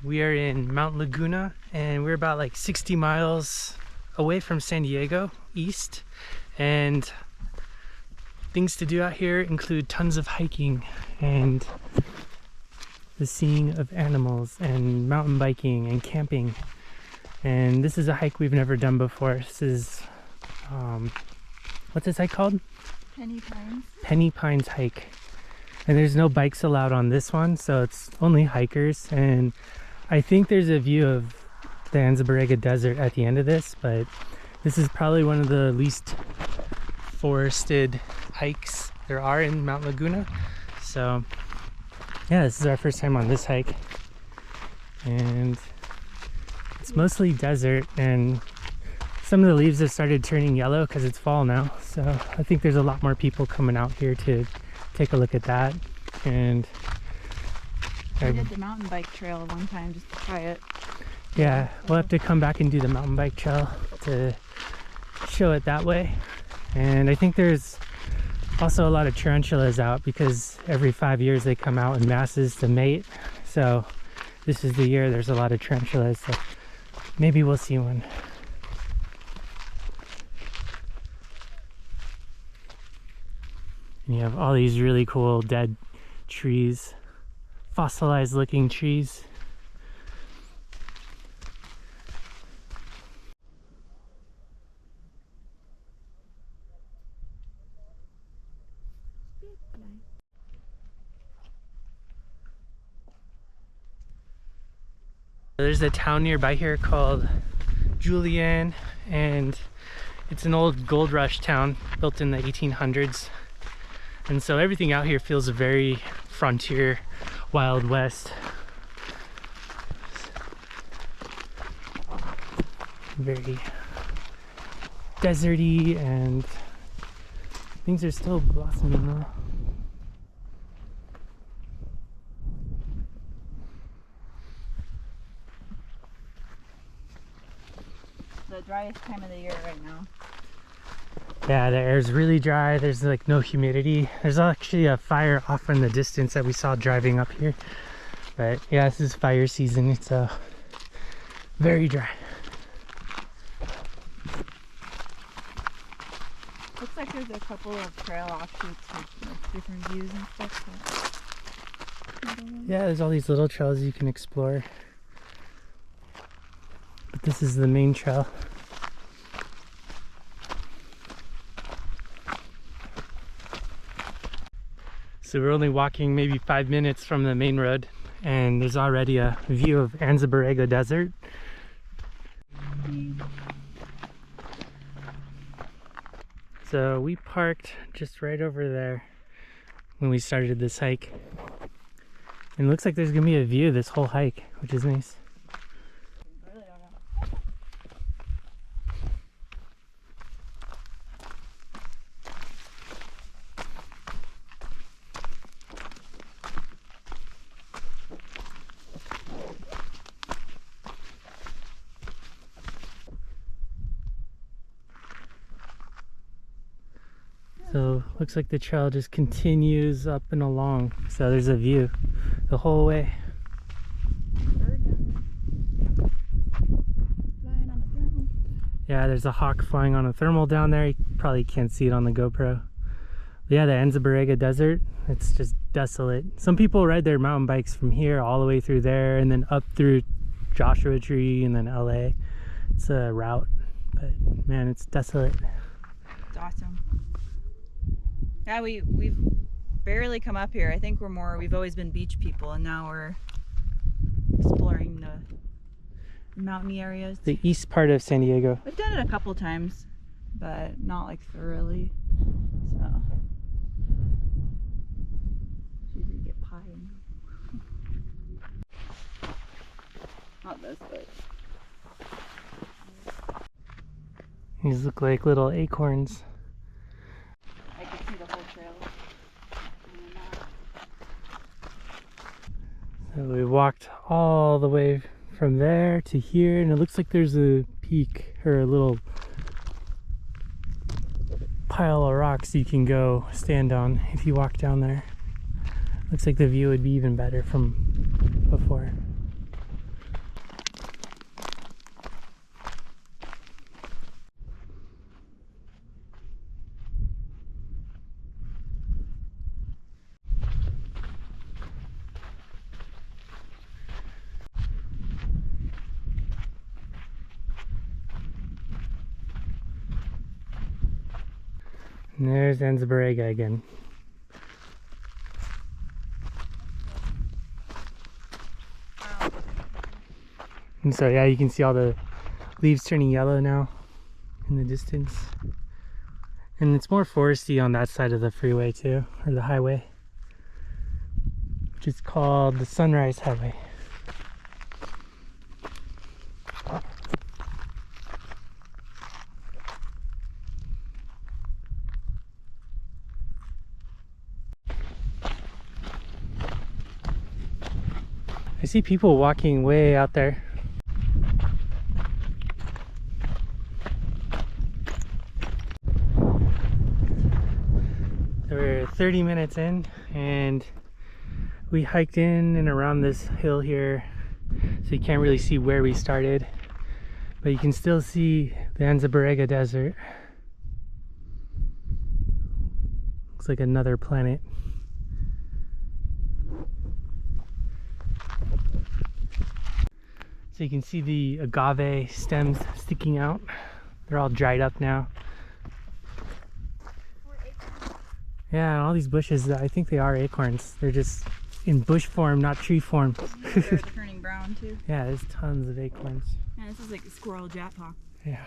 We are in Mount Laguna and we're about like 60 miles away from San Diego east, and things to do out here include tons of hiking and the seeing of animals and mountain biking and camping. And this is a hike we've never done before. This is what's this hike called? Penny Pines. Penny Pines hike. And there's no bikes allowed on this one, so it's only hikers. And I think there's a view of the Anza-Borrega Desert at the end of this, but this is probably one of the least forested hikes there are in Mount Laguna. So yeah, this is our first time on this hike. And it's mostly desert, and some of the leaves have started turning yellow because it's fall now. So I think there's a lot more people coming out here to take a look at that. And I did the mountain bike trail one time just to try it. Yeah, we'll have to come back and do the mountain bike trail to show it that way. And I think there's also a lot of tarantulas out because every 5 years they come out in masses to mate. So this is the year there's a lot of tarantulas, so maybe we'll see one. And you have all these really cool dead trees, fossilized looking trees. There's a town nearby here called Julian, and it's an old gold rush town built in the 1800s. And so everything out here feels very frontier, Wild West. Very deserty, and things are still blossoming though. The driest time of the year right now. Yeah, the air's really dry. There's like no humidity. There's actually a fire off in the distance that we saw driving up here. But yeah, this is fire season. It's very dry. Looks like there's a couple of trail offshoots with like different views and stuff. So. Yeah, there's all these little trails you can explore. But this is the main trail. So we're only walking maybe 5 minutes from the main road, and there's already a view of Anza-Borrega Desert. So we parked just right over there when we started this hike. And it looks like there's gonna be a view this whole hike, which is nice. So looks like the trail just continues up and along. So there's a view the whole way. Bird down there. Flying on a thermal. Yeah, there's a hawk flying on a thermal down there. You probably can't see it on the GoPro. But yeah, the Anza-Borrega Desert, it's just desolate. Some people ride their mountain bikes from here all the way through there and then up through Joshua Tree and then LA. It's a route, but man, it's desolate. It's awesome. Yeah, we've barely come up here. I think we've always been beach people, and now we're exploring the mountainy areas. The east part of San Diego. We've done it a couple times, but not like thoroughly. So see if we get pie in. Not this, but These look like little acorns. I can see the whole trail. So we walked all the way from there to here, and it looks like there's a peak or a little pile of rocks you can go stand on if you walk down there. Looks like the view would be even better from before. And there's Anza again. And so yeah, you can see all the leaves turning yellow now in the distance. And it's more foresty on that side of the freeway too, or the highway, which is called the Sunrise Highway. I see people walking way out there. We're 30 minutes in and we hiked in and around this hill here, so you can't really see where we started, but you can still see the Anza Desert. Looks like another planet. So you can see the agave stems sticking out. They're all dried up now. Yeah, all these bushes, I think they are acorns. They're just in bush form, not tree form. They're turning brown too. Yeah, there's tons of acorns. Yeah, this is like a squirrel jackpot. Yeah.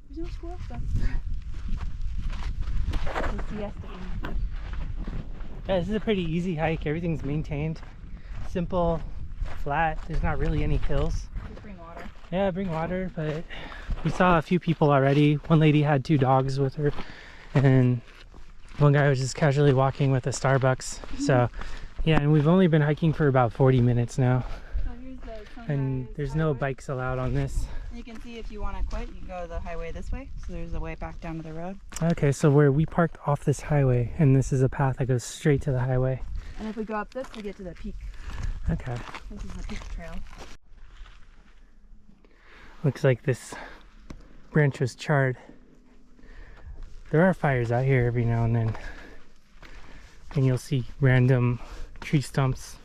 There's no squirrel stuff. Yeah, this is a pretty easy hike. Everything's maintained. Simple, flat. There's not really any hills. Just bring water. Yeah, bring water, but we saw a few people already. One lady had 2 dogs with her, and one guy was just casually walking with a Starbucks. So yeah, and we've only been hiking for about 40 minutes now. So here's the Sunrise And there's no Highway. bikes allowed on this. And you can see if you want to quit, you can go the highway this way. So there's a way back down to the road. Okay, so we parked off this highway, and this is a path that goes straight to the highway. And if we go up this, we get to the peak. Okay. This is the peak trail. Looks like this branch was charred. There are fires out here every now and then. And you'll see random tree stumps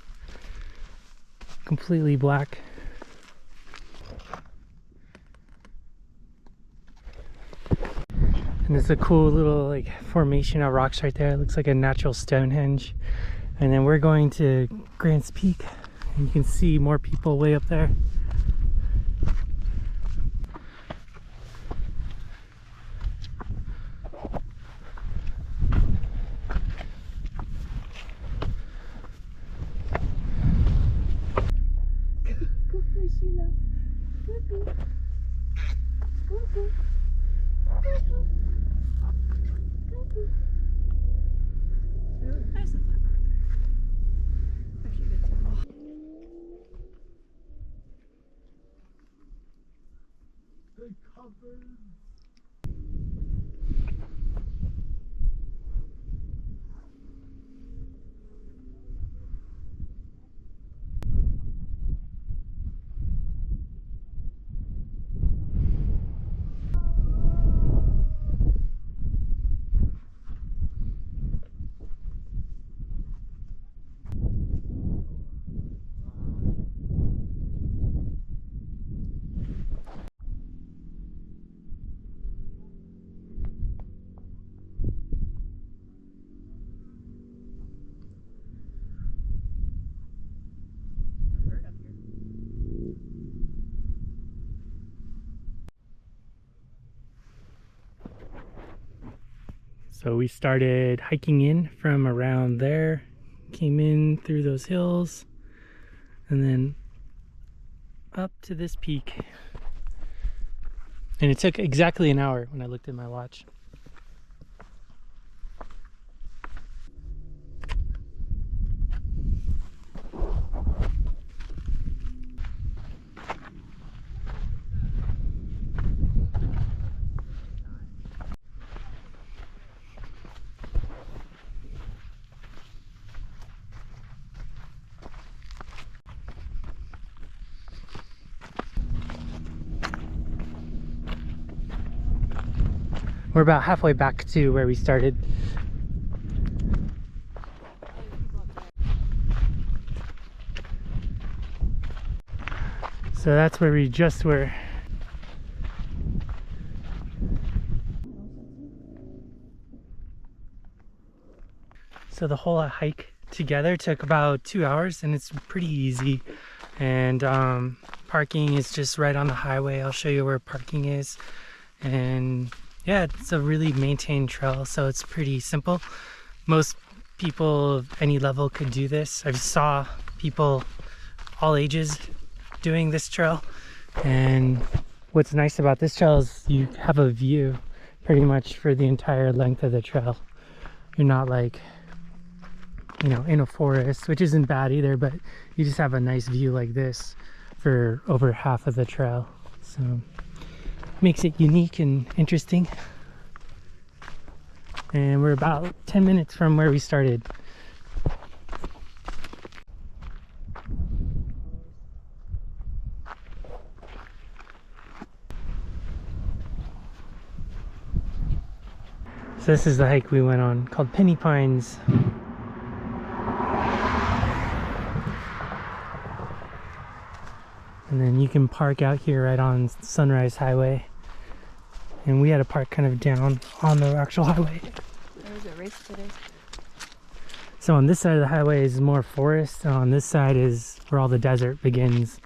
completely black. And there's a cool little like formation of rocks right there. It looks like a natural Stonehenge. And then we're going to Grant's Peak, and you can see more people way up there. Nice and flat rock. Actually, good too. So we started hiking in from around there, came in through those hills, and then up to this peak. And it took exactly an hour when I looked at my watch. We're about halfway back to where we started. So that's where we just were. So the whole hike together took about 2 hours, and it's pretty easy. And parking is just right on the highway. I'll show you where parking is. And yeah, it's a really maintained trail, so it's pretty simple. Most people of any level could do this. I saw people all ages doing this trail. And what's nice about this trail is you have a view pretty much for the entire length of the trail. You're not like, you know, in a forest, which isn't bad either, but you just have a nice view like this for over half of the trail. So makes it unique and interesting. And we're about 10 minutes from where we started. So this is the hike we went on, called Penny Pines. And then you can park out here right on Sunrise Highway. And we had to park kind of down on the actual highway. There was a race today. So on this side of the highway is more forest, and on this side is where all the desert begins.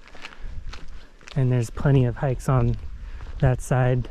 And there's plenty of hikes on that side.